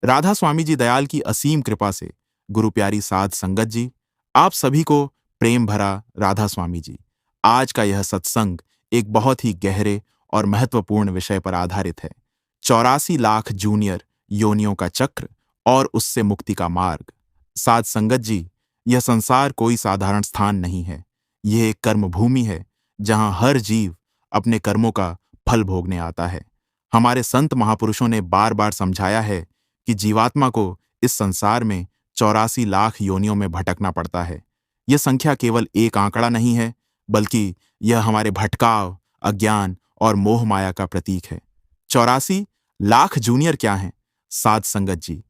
राधा स्वामी जी दयाल की असीम कृपा से गुरु प्यारी साध संगत जी, आप सभी को प्रेम भरा राधा स्वामी जी। आज का यह सत्संग एक बहुत ही गहरे और महत्वपूर्ण विषय पर आधारित है। 84 लाख जूनियर योनियों का चक्र और उससे मुक्ति का मार्ग। साध संगत जी, यह संसार कोई साधारण स्थान नहीं है। यह एक कर्म भूमि है जहां हर जीव अपने कर्मों का फल भोगने आता है। हमारे संत महापुरुषों ने बार बार समझाया है कि जीवात्मा को इस संसार में 84 लाख योनियों में भटकना पड़ता है। यह संख्या केवल एक आंकड़ा नहीं है, बल्कि यह हमारे भटकाव, अज्ञान और मोह माया का प्रतीक है। 84 लाख जूनियर क्या हैं? साध संगत जी,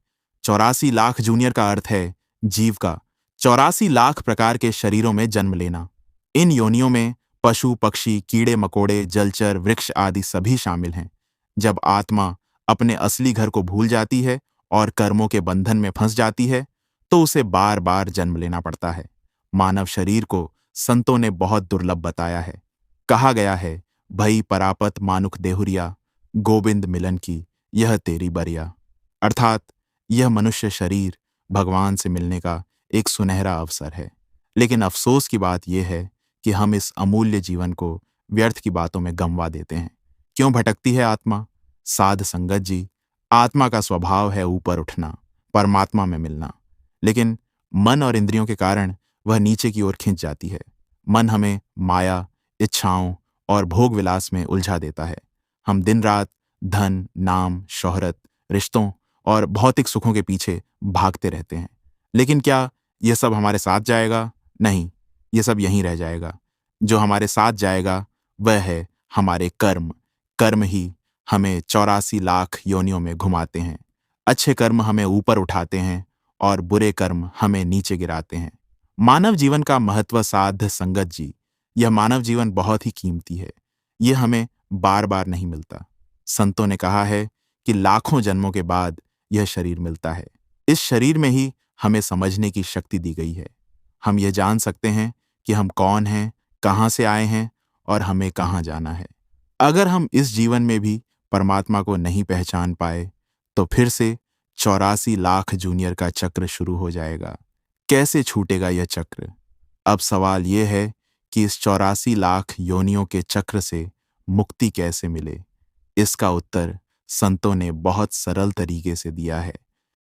84 लाख जूनियर का अर्थ है जीव का 84 लाख प्रकार के शरीरों में जन्म लेना। इन योनियों में पशु, पक्षी, कीड़े मकोड़े, जलचर, वृक्ष आदि सभी शामिल हैं। जब आत्मा अपने असली घर को भूल जाती है और कर्मों के बंधन में फंस जाती है, तो उसे बार बार जन्म लेना पड़ता है। मानव शरीर को संतों ने बहुत दुर्लभ बताया है। कहा गया है, भई परापत मानुख देहुरिया, गोविंद मिलन की यह तेरी बरिया। अर्थात यह मनुष्य शरीर भगवान से मिलने का एक सुनहरा अवसर है। लेकिन अफसोस की बात यह है कि हम इस अमूल्य जीवन को व्यर्थ की बातों में गंवा देते हैं। क्यों भटकती है आत्मा? साध संगत जी, आत्मा का स्वभाव है ऊपर उठना, परमात्मा में मिलना। लेकिन मन और इंद्रियों के कारण वह नीचे की ओर खिंच जाती है। मन हमें माया, इच्छाओं और भोग विलास में उलझा देता है। हम दिन रात धन, नाम, शोहरत, रिश्तों और भौतिक सुखों के पीछे भागते रहते हैं। लेकिन क्या यह सब हमारे साथ जाएगा? नहीं, यह सब यहीं रह जाएगा। जो हमारे साथ जाएगा वह है हमारे कर्म। कर्म ही हमें 84 लाख योनियों में घुमाते हैं। अच्छे कर्म हमें ऊपर उठाते हैं और बुरे कर्म हमें नीचे गिराते हैं। मानव जीवन का महत्व साध संगत जी, यह मानव जीवन बहुत ही कीमती है। यह हमें बार बार नहीं मिलता। संतों ने कहा है कि लाखों जन्मों के बाद यह शरीर मिलता है। इस शरीर में ही हमें समझने की शक्ति दी गई है। हम यह जान सकते हैं कि हम कौन हैं, कहाँ से आए हैं और हमें कहाँ जाना है। अगर हम इस जीवन में भी परमात्मा को नहीं पहचान पाए, तो फिर से 84 लाख जूनियर का चक्र शुरू हो जाएगा। कैसे छूटेगा यह चक्र? अब सवाल यह है कि इस 84 लाख योनियों के चक्र से मुक्ति कैसे मिले? इसका उत्तर संतों ने बहुत सरल तरीके से दिया है।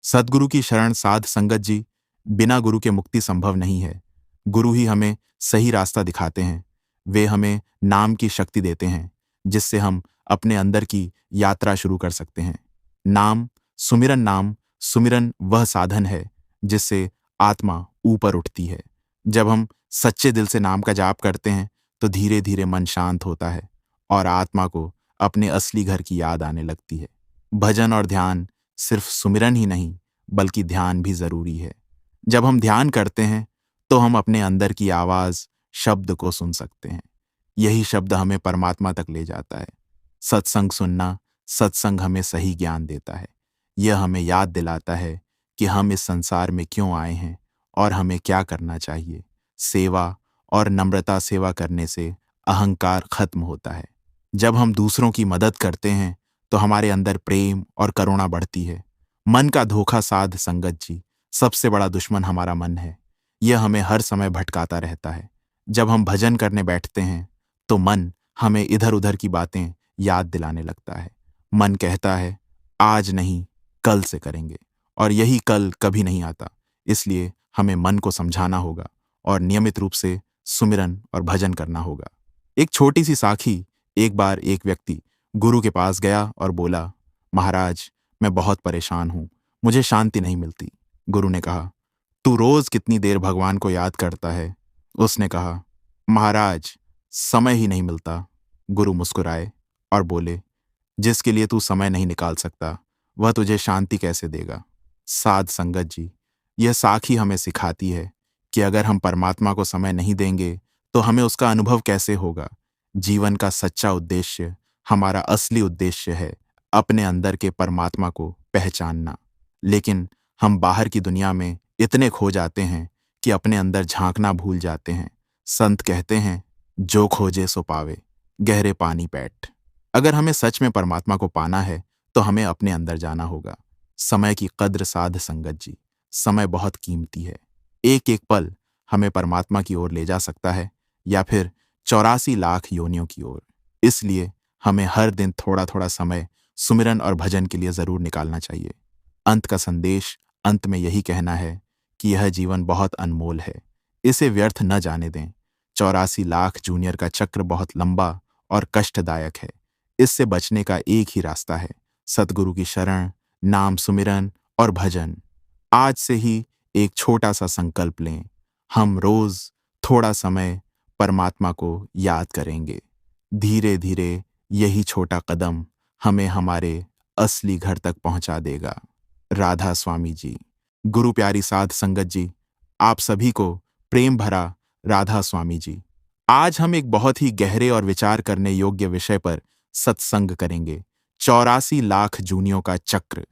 सद्गुरु की शरण साध संगत जी, बिना गुरु के मुक्ति संभव नहीं है। गुरु ही हमें सही रास्ता दिखाते हैं। वे हमें नाम की शक्ति देते हैं, जिससे हम अपने अंदर की यात्रा शुरू कर सकते हैं। नाम सुमिरन वह साधन है जिससे आत्मा ऊपर उठती है। जब हम सच्चे दिल से नाम का जाप करते हैं, तो धीरे धीरे मन शांत होता है और आत्मा को अपने असली घर की याद आने लगती है। भजन और ध्यान सिर्फ सुमिरन ही नहीं, बल्कि ध्यान भी जरूरी है। जब हम ध्यान करते हैं, तो हम अपने अंदर की आवाज, शब्द को सुन सकते हैं। यही शब्द हमें परमात्मा तक ले जाता है। सत्संग सुनना, सत्संग हमें सही ज्ञान देता है। यह हमें याद दिलाता है कि हम इस संसार में क्यों आए हैं और हमें क्या करना चाहिए। सेवा और नम्रता सेवा करने से अहंकार खत्म होता है। जब हम दूसरों की मदद करते हैं, तो हमारे अंदर प्रेम और करुणा बढ़ती है। मन का धोखा साध संगत जी, सबसे बड़ा दुश्मन हमारा मन है। यह हमें हर समय भटकाता रहता है। जब हम भजन करने बैठते हैं, तो मन हमें इधर उधर की बातें याद दिलाने लगता है। मन कहता है, आज नहीं, कल से करेंगे, और यही कल कभी नहीं आता। इसलिए हमें मन को समझाना होगा और नियमित रूप से सुमिरन और भजन करना होगा। एक छोटी सी साखी। एक बार एक व्यक्ति गुरु के पास गया और बोला, महाराज, मैं बहुत परेशान हूं, मुझे शांति नहीं मिलती। गुरु ने कहा, तू रोज कितनी देर भगवान को याद करता है? उसने कहा, महाराज, समय ही नहीं मिलता। गुरु मुस्कुराए और बोले, जिसके लिए तू समय नहीं निकाल सकता, वह तुझे शांति कैसे देगा? साध संगत जी, यह साखी हमें सिखाती है कि अगर हम परमात्मा को समय नहीं देंगे, तो हमें उसका अनुभव कैसे होगा। जीवन का सच्चा उद्देश्य, हमारा असली उद्देश्य है अपने अंदर के परमात्मा को पहचानना। लेकिन हम बाहर की दुनिया में इतने खो जाते हैं कि अपने अंदर झांकना भूल जाते हैं। संत कहते हैं, जो खोजे सो पावे, गहरे पानी पैठ। अगर हमें सच में परमात्मा को पाना है, तो हमें अपने अंदर जाना होगा। समय की कद्र साध संगत जी। समय बहुत कीमती है। एक एक पल हमें परमात्मा की ओर ले जा सकता है या फिर 84 लाख योनियों की ओर। इसलिए हमें हर दिन थोड़ा थोड़ा समय सुमिरन और भजन के लिए जरूर निकालना चाहिए। अंत का संदेश अंत में यही कहना है कि यह जीवन बहुत अनमोल है, इसे व्यर्थ न जाने दें। 84 लाख जूनियर का चक्र बहुत लंबा और कष्टदायक है। इससे बचने का एक ही रास्ता है, सतगुरु की शरण, नाम सुमिरन और भजन। आज से ही एक छोटा सा संकल्प लें, हम रोज थोड़ा समय परमात्मा को याद करेंगे। धीरे धीरे यही छोटा कदम हमें हमारे असली घर तक पहुंचा देगा। राधा स्वामी जी। गुरु प्यारी साध संगत जी, आप सभी को प्रेम भरा राधा स्वामी जी। आज हम एक बहुत ही गहरे और विचार करने योग्य विषय पर सत्संग करेंगे। 84 लाख जूनियों का चक्र।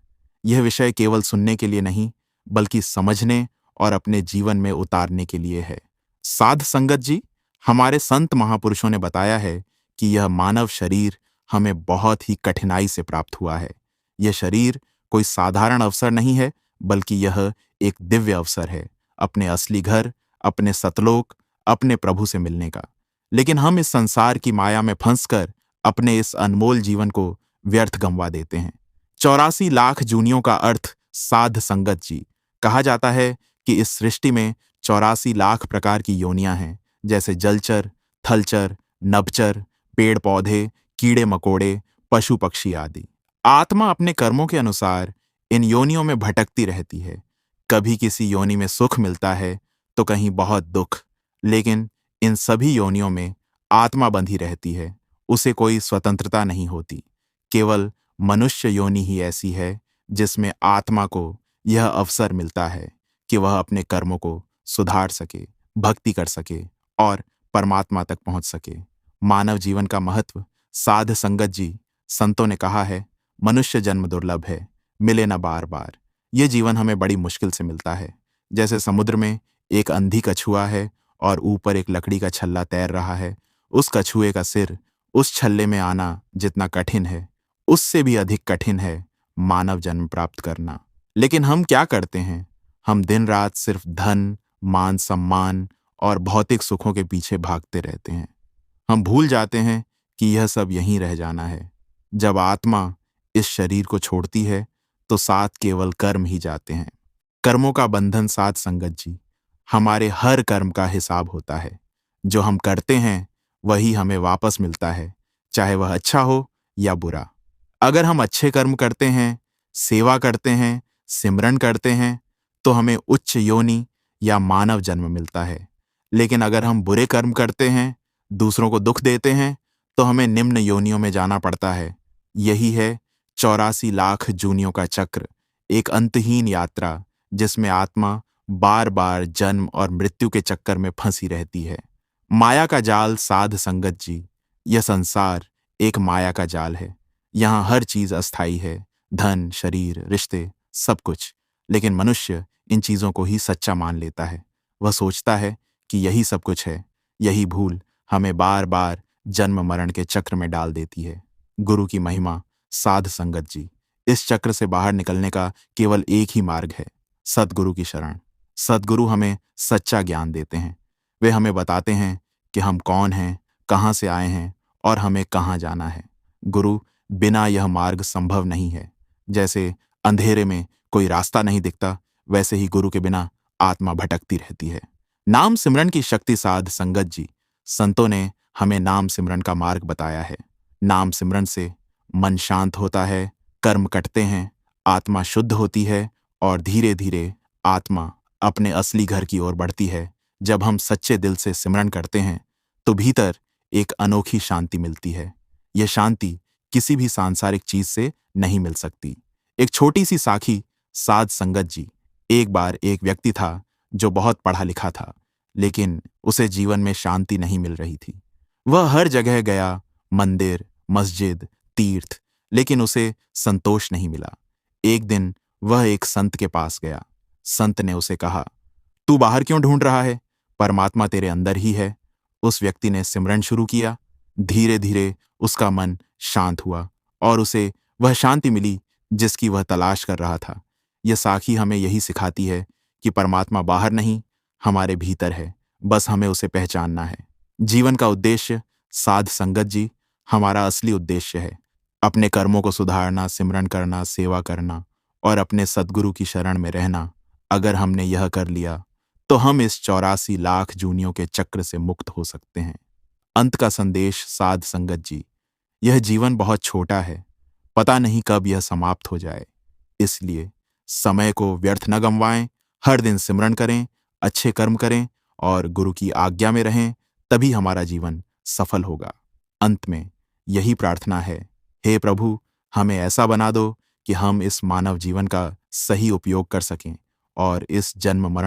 यह विषय केवल सुनने के लिए नहीं, बल्कि समझने और अपने जीवन में उतारने के लिए है। साध संगत जी, हमारे संत महापुरुषों ने बताया है कि यह मानव शरीर हमें बहुत ही कठिनाई से प्राप्त हुआ है। यह शरीर कोई साधारण अवसर नहीं है, बल्कि यह एक दिव्य अवसर है अपने असली घर, अपने सतलोक, अपने प्रभु से मिलने का। लेकिन हम इस संसार की माया में फंसकर अपने इस अनमोल जीवन को व्यर्थ गंवा देते हैं। 84 लाख जूनियों का अर्थ साध संगत जी। कहा जाता है कि इस सृष्टि में 84 लाख प्रकार की योनियां हैं, जैसे जलचर, थलचर, नभचर, पेड़ पौधे, कीड़े मकोड़े, पशु पक्षी आदि। आत्मा अपने कर्मों के अनुसार इन योनियों में भटकती रहती है। कभी किसी योनि में सुख मिलता है तो कहीं बहुत दुख, लेकिन इन सभी योनियों में आत्मा बंधी रहती है, उसे कोई स्वतंत्रता नहीं होती। केवल मनुष्य योनि ही ऐसी है जिसमें आत्मा को यह अवसर मिलता है कि वह अपने कर्मों को सुधार सके, भक्ति कर सके और परमात्मा तक पहुंच सके। मानव जीवन का महत्व साध संगत जी, संतों ने कहा है, मनुष्य जन्म दुर्लभ है, मिले न बार बार। ये जीवन हमें बड़ी मुश्किल से मिलता है। जैसे समुद्र में एक अंधी कछुआ है और ऊपर एक लकड़ी का छल्ला तैर रहा है। उस कछुए का सिर उस छल्ले में आना जितना कठिन है, उससे भी अधिक कठिन है मानव जन्म प्राप्त करना। लेकिन हम क्या करते हैं? हम दिन रात सिर्फ धन, मान सम्मान और भौतिक सुखों के पीछे भागते रहते हैं। हम भूल जाते हैं कि यह सब यहीं रह जाना है। जब आत्मा इस शरीर को छोड़ती है तो साथ केवल कर्म ही जाते हैं। कर्मों का बंधन साध संगत जी, हमारे हर कर्म का हिसाब होता है। जो हम करते हैं वही हमें वापस मिलता है, चाहे वह अच्छा हो या बुरा। अगर हम अच्छे कर्म करते हैं, सेवा करते हैं, सिमरन करते हैं, तो हमें उच्च योनि या मानव जन्म मिलता है। लेकिन अगर हम बुरे कर्म करते हैं, दूसरों को दुख देते हैं, तो हमें निम्न योनियों में जाना पड़ता है। यही है 84 लाख जूनियों का चक्र, एक अंतहीन यात्रा जिसमें आत्मा बार बार जन्म और मृत्यु के चक्कर में फंसी रहती है। माया का जाल साध संगत जी, यह संसार एक माया का जाल है। यहाँ हर चीज अस्थायी है, धन, शरीर, रिश्ते, सब कुछ। लेकिन मनुष्य इन चीजों को ही सच्चा मान लेता है। वह सोचता है कि यही सब कुछ है। यही भूल हमें बार बार जन्म मरण के चक्र में डाल देती है। गुरु की महिमा साध संगत जी, इस चक्र से बाहर निकलने का केवल एक ही मार्ग है, सतगुरु की शरण। सतगुरु हमें सच्चा ज्ञान देते हैं। वे हमें बताते हैं कि हम कौन हैं, कहाँ से आए हैं और हमें कहाँ जाना है। गुरु बिना यह मार्ग संभव नहीं है। जैसे अंधेरे में कोई रास्ता नहीं दिखता, वैसे ही गुरु के बिना आत्मा भटकती रहती है। नाम सिमरन की शक्ति साध संगत जी, संतों ने हमें नाम सिमरन का मार्ग बताया है। नाम सिमरन से मन शांत होता है, कर्म कटते हैं, आत्मा शुद्ध होती है और धीरे धीरे आत्मा अपने असली घर की ओर बढ़ती है। जब हम सच्चे दिल से सिमरन करते हैं तो भीतर एक अनोखी शांति मिलती है। यह शांति किसी भी सांसारिक चीज से नहीं मिल सकती। एक छोटी सी साखी साध संगत जी, एक बार एक व्यक्ति था जो बहुत पढ़ा लिखा था, लेकिन उसे जीवन में शांति नहीं मिल रही थी। वह हर जगह गया, मंदिर, मस्जिद, तीर्थ, लेकिन उसे संतोष नहीं मिला। एक दिन वह एक संत के पास गया। संत ने उसे कहा, तू बाहर क्यों ढूंढ रहा है? परमात्मा तेरे अंदर ही है। उस व्यक्ति ने सिमरन शुरू किया। धीरे धीरे उसका मन शांत हुआ और उसे वह शांति मिली जिसकी वह तलाश कर रहा था। यह साखी हमें यही सिखाती है कि परमात्मा बाहर नहीं, हमारे भीतर है, बस हमें उसे पहचानना है। जीवन का उद्देश्य, साध संगत जी, हमारा असली उद्देश्य है। अपने कर्मों को सुधारना, सिमरन करना, सेवा करना और अपने सद्गुरु की शरण में रहना। अगर हमने यह कर लिया तो हम इस 84 लाख जूनियों के चक्र से मुक्त हो सकते हैं। अंत का संदेश, साध संगत जी, यह जीवन बहुत छोटा है, पता नहीं कब यह समाप्त हो जाए। इसलिए समय को व्यर्थ न गंवाएं, हर दिन सिमरन करें, अच्छे कर्म करें और गुरु की आज्ञा में रहें, तभी हमारा जीवन सफल होगा। अंत में यही प्रार्थना है, हे प्रभु, हमें ऐसा बना दो कि हम इस मानव जीवन का सही उपयोग कर सकें और इस जन्म मरण